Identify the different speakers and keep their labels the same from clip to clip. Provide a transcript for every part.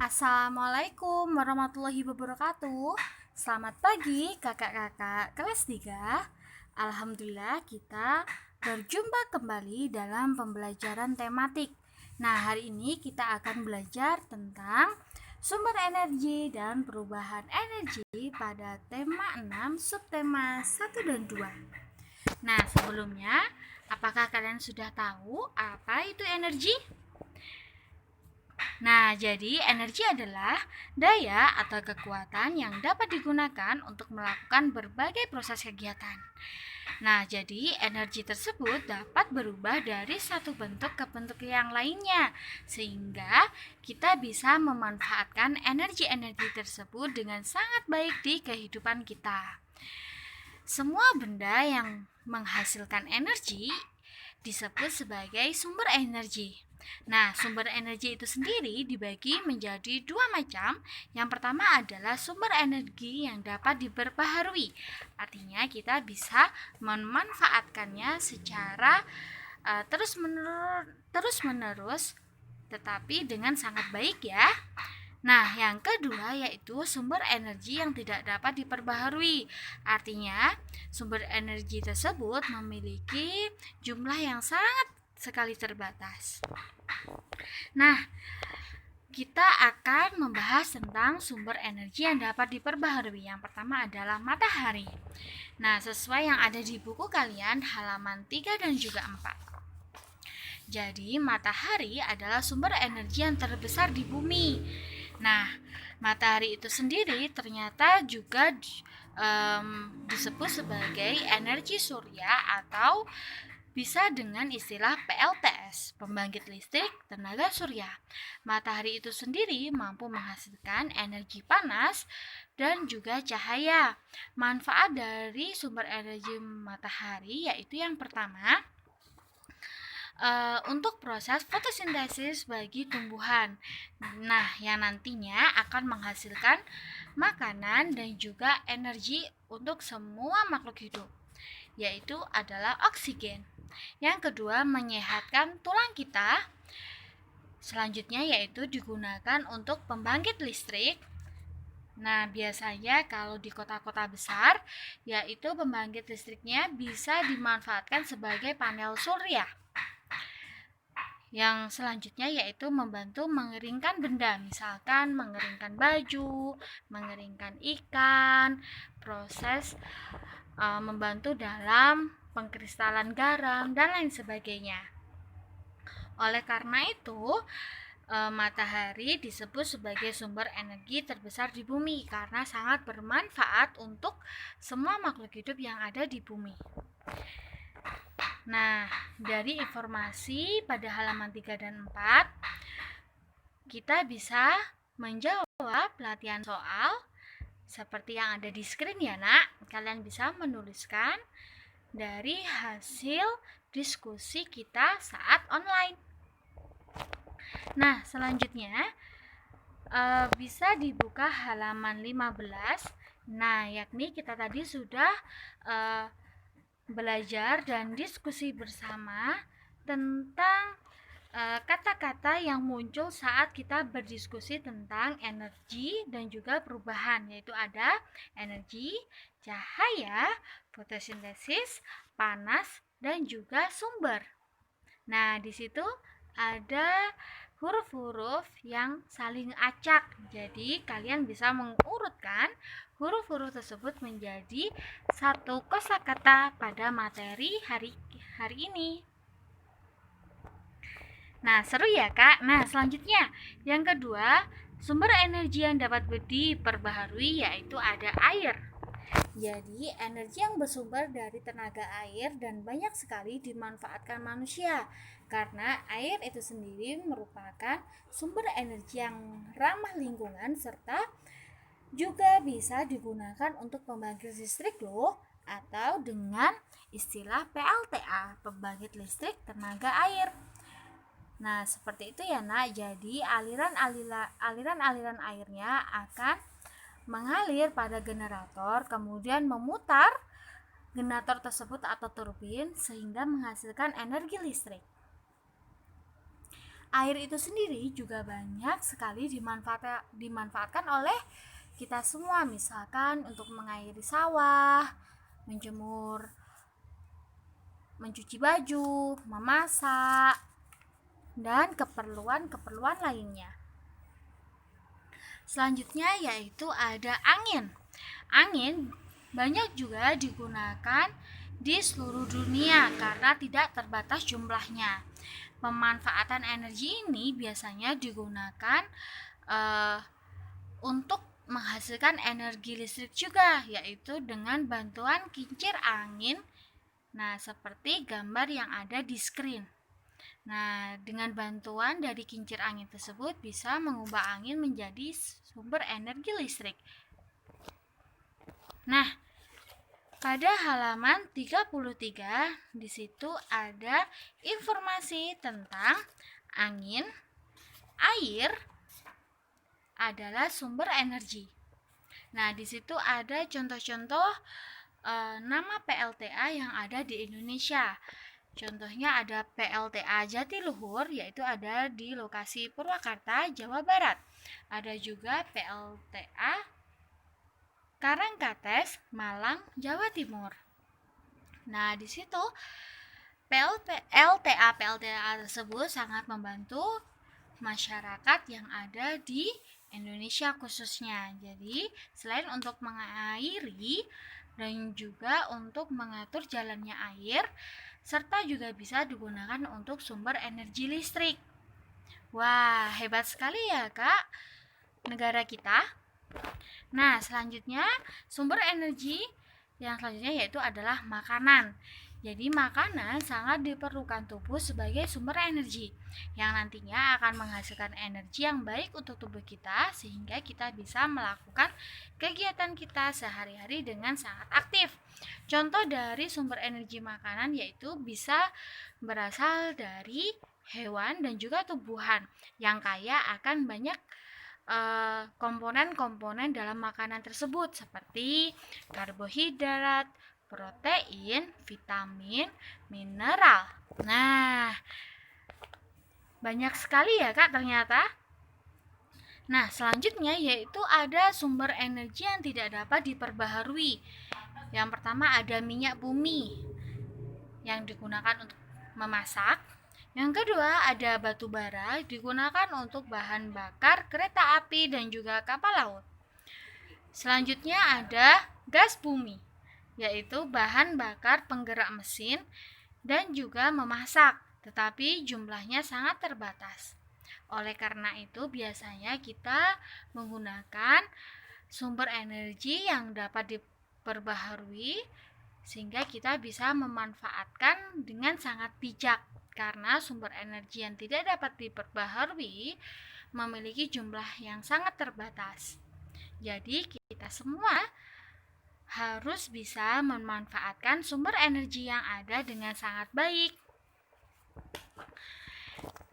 Speaker 1: Assalamualaikum warahmatullahi wabarakatuh. Selamat pagi kakak-kakak kelas 3. Alhamdulillah kita berjumpa kembali dalam pembelajaran tematik. Nah, hari ini kita akan belajar tentang sumber energi dan perubahan energi pada tema 6 subtema 1 dan 2. Nah, sebelumnya, apakah kalian sudah tahu apa itu energi? Nah, jadi energi adalah daya atau kekuatan yang dapat digunakan untuk melakukan berbagai proses kegiatan. Nah, jadi energi tersebut dapat berubah dari satu bentuk ke bentuk yang lainnya, sehingga kita bisa memanfaatkan energi-energi tersebut dengan sangat baik di kehidupan kita. Semua benda yang menghasilkan energi disebut sebagai sumber energi. Nah, sumber energi itu sendiri dibagi menjadi dua macam. Yang pertama adalah sumber energi yang dapat diperbaharui. Artinya kita bisa memanfaatkannya secara terus-menerus tetapi dengan sangat baik ya. Nah, yang kedua yaitu sumber energi yang tidak dapat diperbaharui. Artinya, sumber energi tersebut memiliki jumlah yang sangat sekali terbatas. Nah, kita akan membahas tentang sumber energi yang dapat diperbaharui. Yang pertama adalah matahari. Nah, sesuai yang ada di buku kalian halaman 3 dan juga 4. Jadi, matahari adalah sumber energi yang terbesar di bumi. Nah, matahari itu sendiri ternyata juga disebut sebagai energi surya atau bisa dengan istilah PLTS, pembangkit listrik tenaga surya. Matahari itu sendiri mampu menghasilkan energi panas dan juga cahaya. Manfaat dari sumber energi matahari yaitu yang pertama, untuk proses fotosintesis bagi tumbuhan. Nah, yang nantinya akan menghasilkan makanan dan juga energi untuk semua makhluk hidup, yaitu adalah oksigen. Yang kedua, menyehatkan tulang kita. Selanjutnya yaitu digunakan untuk pembangkit listrik. Nah, biasanya kalau di kota-kota besar, yaitu pembangkit listriknya bisa dimanfaatkan sebagai panel surya. Yang selanjutnya yaitu membantu mengeringkan benda, misalkan mengeringkan baju, mengeringkan ikan, proses membantu dalam pengkristalan garam dan lain sebagainya. Oleh karena itu, matahari disebut sebagai sumber energi terbesar di bumi karena sangat bermanfaat untuk semua makhluk hidup yang ada di bumi. Nah, dari informasi pada halaman 3 dan 4, kita bisa menjawab latihan soal seperti yang ada di screen ya nak. Kalian bisa menuliskan dari hasil diskusi kita saat online. Nah, selanjutnya bisa dibuka halaman 15. Nah, yakni kita tadi sudah belajar dan diskusi bersama tentang kata-kata yang muncul saat kita berdiskusi tentang energi dan juga perubahan, yaitu ada energi, cahaya, fotosintesis, panas, dan juga sumber. Nah, di situ ada huruf-huruf yang saling acak. Jadi, kalian bisa mengurutkan huruf-huruf tersebut menjadi satu kosakata pada materi hari ini. Nah, seru ya kak. Nah, selanjutnya yang kedua, sumber energi yang dapat diperbaharui yaitu ada air. Jadi, energi yang bersumber dari tenaga air dan banyak sekali dimanfaatkan manusia karena air itu sendiri merupakan sumber energi yang ramah lingkungan serta juga bisa digunakan untuk pembangkit listrik loh, atau dengan istilah PLTA, pembangkit listrik tenaga air. Nah, seperti itu ya nak. Jadi aliran-aliran airnya akan mengalir pada generator, kemudian memutar generator tersebut atau turbin sehingga menghasilkan energi listrik. air itu sendiri juga banyak sekali dimanfaatkan oleh kita semua, misalkan untuk mengairi sawah, menjemur, mencuci baju, memasak, dan keperluan-keperluan lainnya. Selanjutnya yaitu ada angin. Angin banyak juga digunakan di seluruh dunia karena tidak terbatas jumlahnya. Pemanfaatan energi ini biasanya digunakan untuk menghasilkan energi listrik juga, yaitu dengan bantuan kincir angin. Nah, seperti gambar yang ada di screen. Nah, dengan bantuan dari kincir angin tersebut bisa mengubah angin menjadi sumber energi listrik. Nah, pada halaman 33 di situ ada informasi tentang angin, air adalah sumber energi. Nah, di situ ada contoh-contoh nama PLTA yang ada di Indonesia. Contohnya ada PLTA Jatiluhur, yaitu ada di lokasi Purwakarta, Jawa Barat. Ada juga PLTA Karangkates, Malang, Jawa Timur. Nah, di situ PLTA tersebut sangat membantu masyarakat yang ada di Indonesia khususnya. Jadi, selain untuk mengairi dan juga untuk mengatur jalannya air, serta juga bisa digunakan untuk sumber energi listrik. Wah, hebat sekali ya, Kak, negara kita. Nah, selanjutnya sumber energi yang selanjutnya yaitu adalah makanan. Jadi makanan sangat diperlukan tubuh sebagai sumber energi yang nantinya akan menghasilkan energi yang baik untuk tubuh kita sehingga kita bisa melakukan kegiatan kita sehari-hari dengan sangat aktif. Contoh dari sumber energi makanan yaitu bisa berasal dari hewan dan juga tumbuhan yang kaya akan banyak komponen-komponen dalam makanan tersebut seperti karbohidrat, protein, vitamin, mineral. Nah, banyak sekali ya Kak ternyata. Nah, selanjutnya yaitu ada sumber energi yang tidak dapat diperbaharui. Yang pertama ada minyak bumi yang digunakan untuk memasak. Yang kedua ada batu bara digunakan untuk bahan bakar kereta api dan juga kapal laut. Selanjutnya ada gas bumi, yaitu bahan bakar penggerak mesin dan juga memasak, tetapi jumlahnya sangat terbatas. Oleh karena itu biasanya kita menggunakan sumber energi yang dapat diperbaharui sehingga kita bisa memanfaatkan dengan sangat bijak. Karena sumber energi yang tidak dapat diperbaharui memiliki jumlah yang sangat terbatas. Jadi kita semua harus bisa memanfaatkan sumber energi yang ada dengan sangat baik.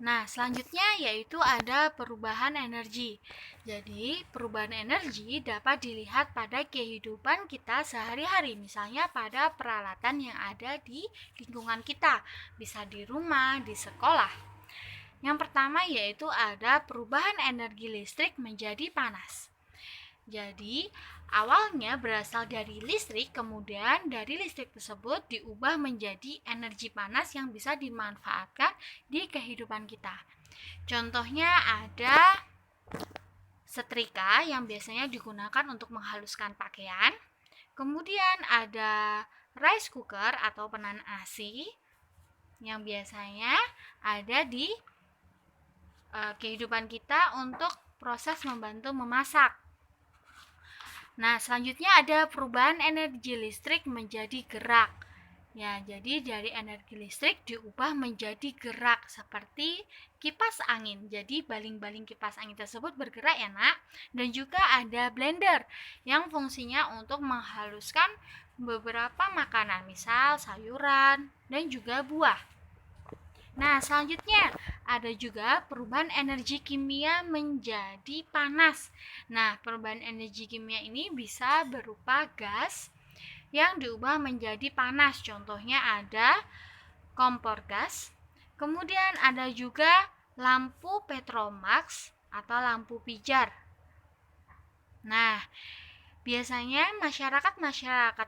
Speaker 1: Nah, selanjutnya yaitu ada perubahan energi. Jadi, perubahan energi dapat dilihat pada kehidupan kita sehari-hari, misalnya pada peralatan yang ada di lingkungan kita, bisa di rumah, di sekolah. Yang pertama yaitu ada perubahan energi listrik menjadi panas. Jadi, awalnya berasal dari listrik, kemudian dari listrik tersebut diubah menjadi energi panas yang bisa dimanfaatkan di kehidupan kita. Contohnya ada setrika yang biasanya digunakan untuk menghaluskan pakaian. Kemudian ada rice cooker atau penahan ASI yang biasanya ada di kehidupan kita untuk proses membantu memasak. Nah, selanjutnya ada perubahan energi listrik menjadi gerak. Ya, jadi dari energi listrik diubah menjadi gerak seperti kipas angin. Jadi baling-baling kipas angin tersebut bergerak ya, Nak. Dan juga ada blender yang fungsinya untuk menghaluskan beberapa makanan, misal sayuran dan juga buah. Nah, selanjutnya ada juga perubahan energi kimia menjadi panas. Nah, perubahan energi kimia ini bisa berupa gas yang diubah menjadi panas. Contohnya ada kompor gas. Kemudian ada juga lampu petromax atau lampu pijar. Nah, biasanya masyarakat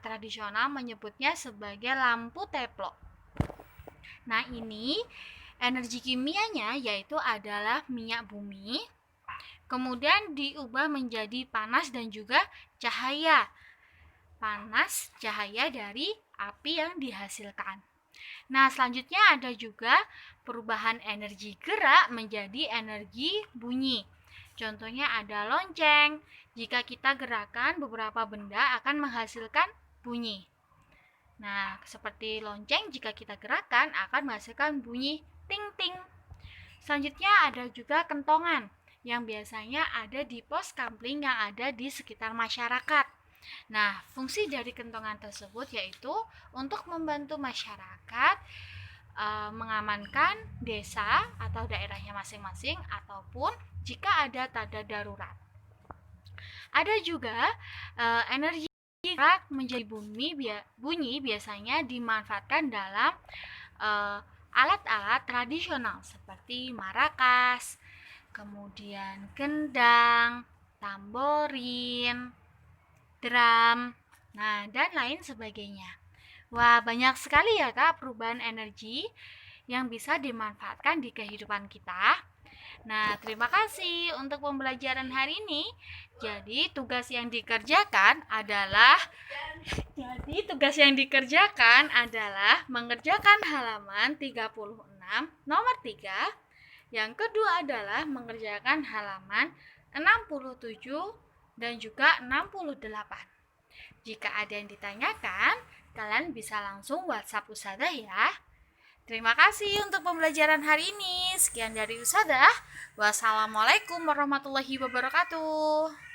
Speaker 1: tradisional menyebutnya sebagai lampu teplok. Nah, ini energi kimianya yaitu adalah minyak bumi, kemudian diubah menjadi panas dan juga cahaya. Panas cahaya dari api yang dihasilkan. Nah, selanjutnya ada juga perubahan energi gerak menjadi energi bunyi. Contohnya ada lonceng. Jika kita gerakan beberapa benda akan menghasilkan bunyi. Nah, seperti lonceng jika kita gerakan akan menghasilkan bunyi ting-ting. Selanjutnya ada juga kentongan yang biasanya ada di pos kampling yang ada di sekitar masyarakat. Nah, fungsi dari kentongan tersebut yaitu untuk membantu masyarakat mengamankan desa atau daerahnya masing-masing ataupun jika ada tanda darurat. Ada juga energi gerak menjadi bunyi biasanya dimanfaatkan dalam alat-alat tradisional seperti marakas, kemudian gendang, tamborin, drum, nah dan lain sebagainya. Wah, banyak sekali ya Kak perubahan energi yang bisa dimanfaatkan di kehidupan kita. Nah, terima kasih untuk pembelajaran hari ini. Jadi, tugas yang dikerjakan adalah mengerjakan halaman 36 nomor 3. Yang kedua adalah mengerjakan halaman 67 dan juga 68. Jika ada yang ditanyakan, kalian bisa langsung WhatsApp Ustadzah ya. Terima kasih untuk pembelajaran hari ini. Sekian dari Ustadzah. Wassalamualaikum warahmatullahi wabarakatuh.